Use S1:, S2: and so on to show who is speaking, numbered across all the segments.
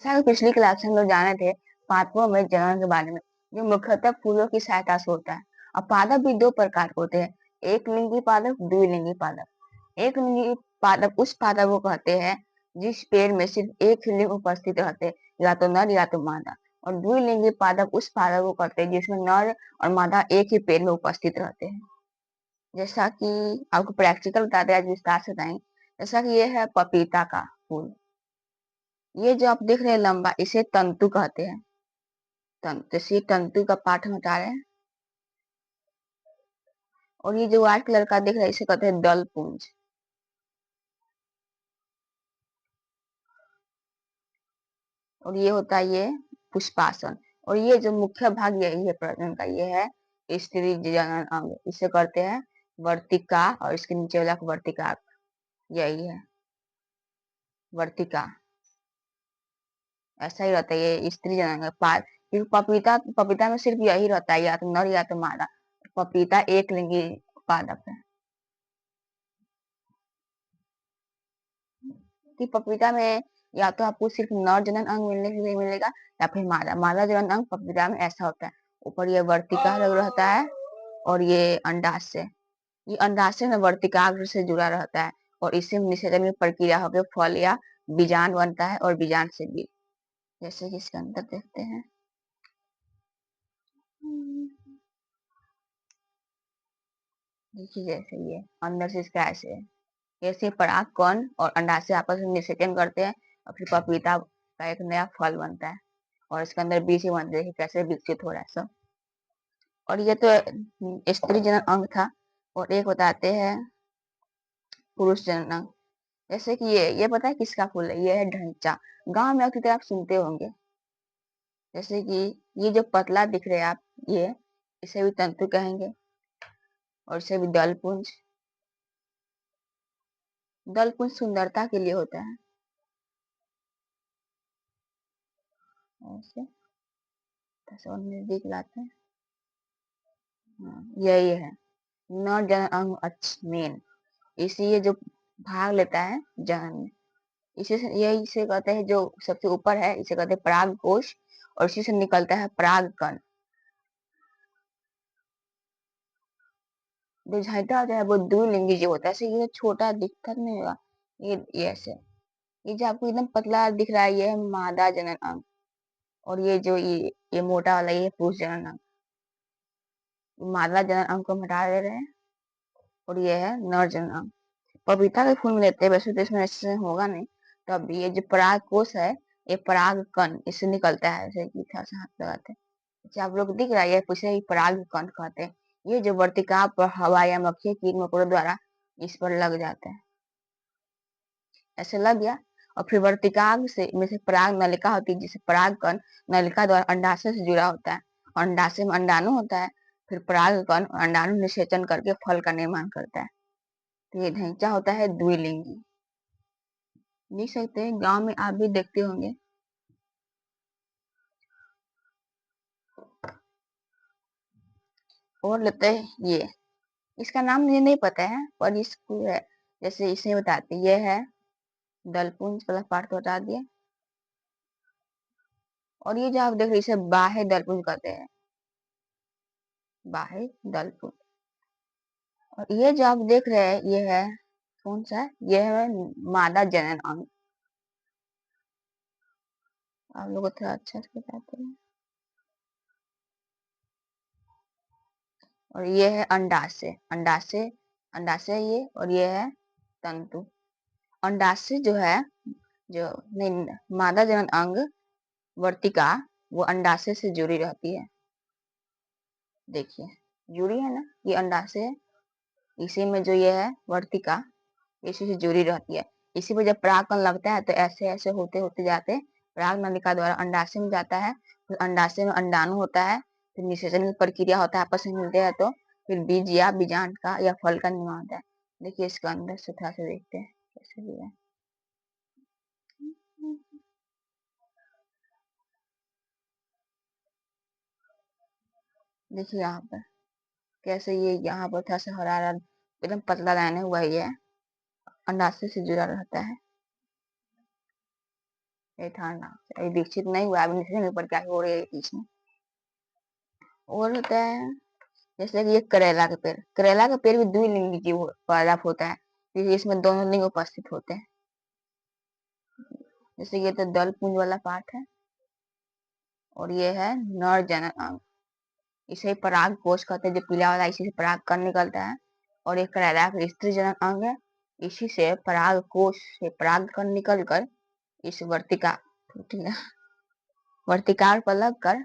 S1: Sir पिछली class में हम लोग जाने थे पादपों में जनन के बारे में, जो मुख्यतः फूलों की सहायता से होता है। और पादप भी दो प्रकार के होते हैं, एक लिंगी पादप, द्विलिंगी पादप। एक लिंगी पादप उस पादप को कहते हैं जिस पेड़ में सिर्फ एक ही लिंग उपस्थित रहते हैं, या तो नर या तो मादा। और द्विलिंगी पादप उस पादप को कहते हैं जिसमें नर और मादा एक ही पेड़ में उपस्थित रहते हैं। जैसा कि आपको प्रैक्टिकल बताते हैं, आज विस्तार से बताएंगे। जैसा कि ये है पपीता का फूल। ये जो आप देख रहे हैं लंबा, इसे तंतु कहते हैं। जैसे तंतु का पाठ हम हटा रहे हैं। और ये जो व्हाइट कलर का दिख रहा है, इसे कहते हैं दल पुंज। और ये होता है ये पुष्पासन। और ये जो मुख्य भाग यही है प्रजनन का, ये है स्त्री जनन अंग। इसे कहते हैं वर्तिका, और इसके नीचे वाला वर्तिका, यही है वर्तिका। ऐसा ही रहता है ये स्त्री जनन का पार। क्योंकि पपीता पपीता में सिर्फ यही रहता है, या तो नर या तो मादा। पपीता एक लिंगी पादप है। कि पपीता में या तो आपको सिर्फ नर जनन अंग मिलने के लिए मिलेगा, या फिर मादा मादा जनन अंग पपीता में ऐसा होता है। ऊपर ये वर्तिका रहता है, और ये अंडाशय। ये अंडाशय में वर्तिकाग्र से जुड़ा रहता है, और इससे निषेचन की प्रक्रिया होकर फल या बीजांड बनता है, और बीजांड से बीज। जैसे कि इसके अंदर देखते हैं। देखिए जैसे ये अंदर से इसका ऐसे है। ऐसे पराग कण और अंडाशय आपस में निषेचन करते हैं, और फिर पपीता का एक नया फल बनता है। और इसके अंदर बीज ही बनते हैं, कैसे विकसित हो रहा है सब। और ये तो स्त्री जनन अंग था। और एक बताते हैं पुरुष जनन अंग। जैसे कि ये पता है किसका फूल है? ये है ढैंचा। गांव में अक्सर आप सुनते होंगे। जैसे कि ये जो पतला दिख रहे हैं आप, ये इसे भी तंतु कहेंगे, और इसे भी दलपुंज। दलपुंज सुंदरता के लिए होता है। ऐसे और नजदीक लाते हैं। यही है नर जनन अंग मेन। इसी ये जो भाग लेता है जनन में, यही इसे कहते हैं, जो सबसे ऊपर है इसे कहते हैं पराग कोश। और इसी से निकलता है पराग कण। जो झैटा होता है वो द्विलिंगी जो होता है। ऐसे ये छोटा दिखता नहीं होगा, ये ऐसे। ये जो आपको एकदम पतला दिख रहा है, ये है मादा जनन अंग। और ये जो ये मोटा वाला, ये पुरुष जनन अंग। मादा जनन अंग को हम हटा दे रहे हैं, और ये है नर जनन अंग। पपीता के फूल में लेते हैं, वैसे तो इसमें ऐसे होगा नहीं। तो अब ये जो पराग कोश है, ये पराग कण इससे निकलता है। ऐसे कि थोड़ा सा हाथ लगाते हैं, अच्छा आप लोग दिख रहा है, ये पूछे ही पराग कण कहते हैं। ये जो वर्तिका पर हवा या मक्खी कीट मकोड़ों द्वारा इस पर लग जाता है, ऐसे लग गया। और फिर वर्तिका से में से पराग नलिका होती है, जिसे पराग कण नलिका द्वारा अंडाशय से जुड़ा होता है। और अंडाशय में अंडाणु होता है। फिर पराग कण अंडाणु निषेचन करके फल का निर्माण करता है। तो ये ढैंचा होता है द्विलिंगी। देख सकते हैं, गांव में आप भी देखते होंगे। और लेते हैं ये, इसका नाम मुझे नहीं पता है, पर इसको है जैसे इसे बताते हैं, ये है दलपुंज वाला पार्ट तो हटा दिया। और ये जो आप देख रहे हैं, इसे बाह्य दलपुंज कहते हैं, बाह्य दलपुंज। और ये जो आप देख रहे हैं, ये है कौन सा है? ये है मादा जनन अंग। आप लोग को थोड़ा अच्छा से बताते हैं। और ये है अंडाशय। अंडाशय अंडाशय ये, और ये है तंतु। अंडाशय जो है, जो नहीं, मादा जनन अंग वर्तिका, वो अंडाशय से जुड़ी रहती है। देखिए जुड़ी है ना, ये अंडाशय है। इसी में जो ये है वर्तिका, इसी से जुड़ी रहती है। इसी पर जब परागकण लगता है, तो ऐसे ऐसे होते होते जाते पराग नलिका द्वारा अंडाशय में जाता है। फिर अंडाशय में अंडाणु होता है। फिर निषेचन की प्रक्रिया होता है, आपस में मिलते हैं तो फिर बीज या बीजांड का या फल का निर्माण होता है। देखिए इसका अंदर से थोड़ा सा देखते हैं कैसे भी है। देखिए यहाँ पर कैसे ये यहाँ पर थोड़ा सा हरा हरा एकदम पतला लाइन है, वही है अंडाशय से जुड़ा रहता है। ये था ना, अभी विकसित नहीं हुआ, अभी देखेंगे पर क्या हो रहा है बीच में। और होता है जैसे कि ये करेला का पेड़ भी द्विलिंगी जीव पैदा होता है, क्योंकि इसमें दोनों लिंग उपस्थित होते हैं। जैसे ये तो दल पुंज वाला पार्ट है, और ये है नर जनन अंग, इसे पराग कोष कहते हैं, जो पीला वाला, इसी से पराग कण निकलता है। और एक करेला का स्त्री जनन अंग है, इसी से पराग कोष से पराग कण निकल कर इस वर्तिकाग्र पर लग कर,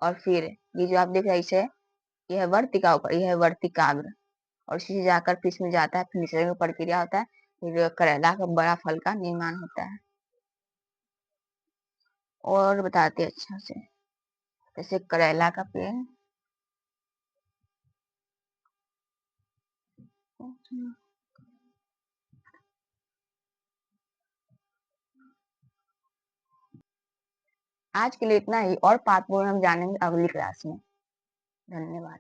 S1: और फिर ये जो आप देख रहे हैं इसे, यह वर्तिका ऊपर, यह है वर्तिकाग्र, और इसी से जाकर फिर इसमें जाता है, फिर निषेचन की प्रक्रिया होता है, फिर करेला का बड़ा फल का निर्माण होता है। और बताते हैं अच्छा से, जैसे करेला का पेड़, आज के लिए इतना ही, और पाठपूर्ण हम जानेंगे अगली क्लास में। धन्यवाद।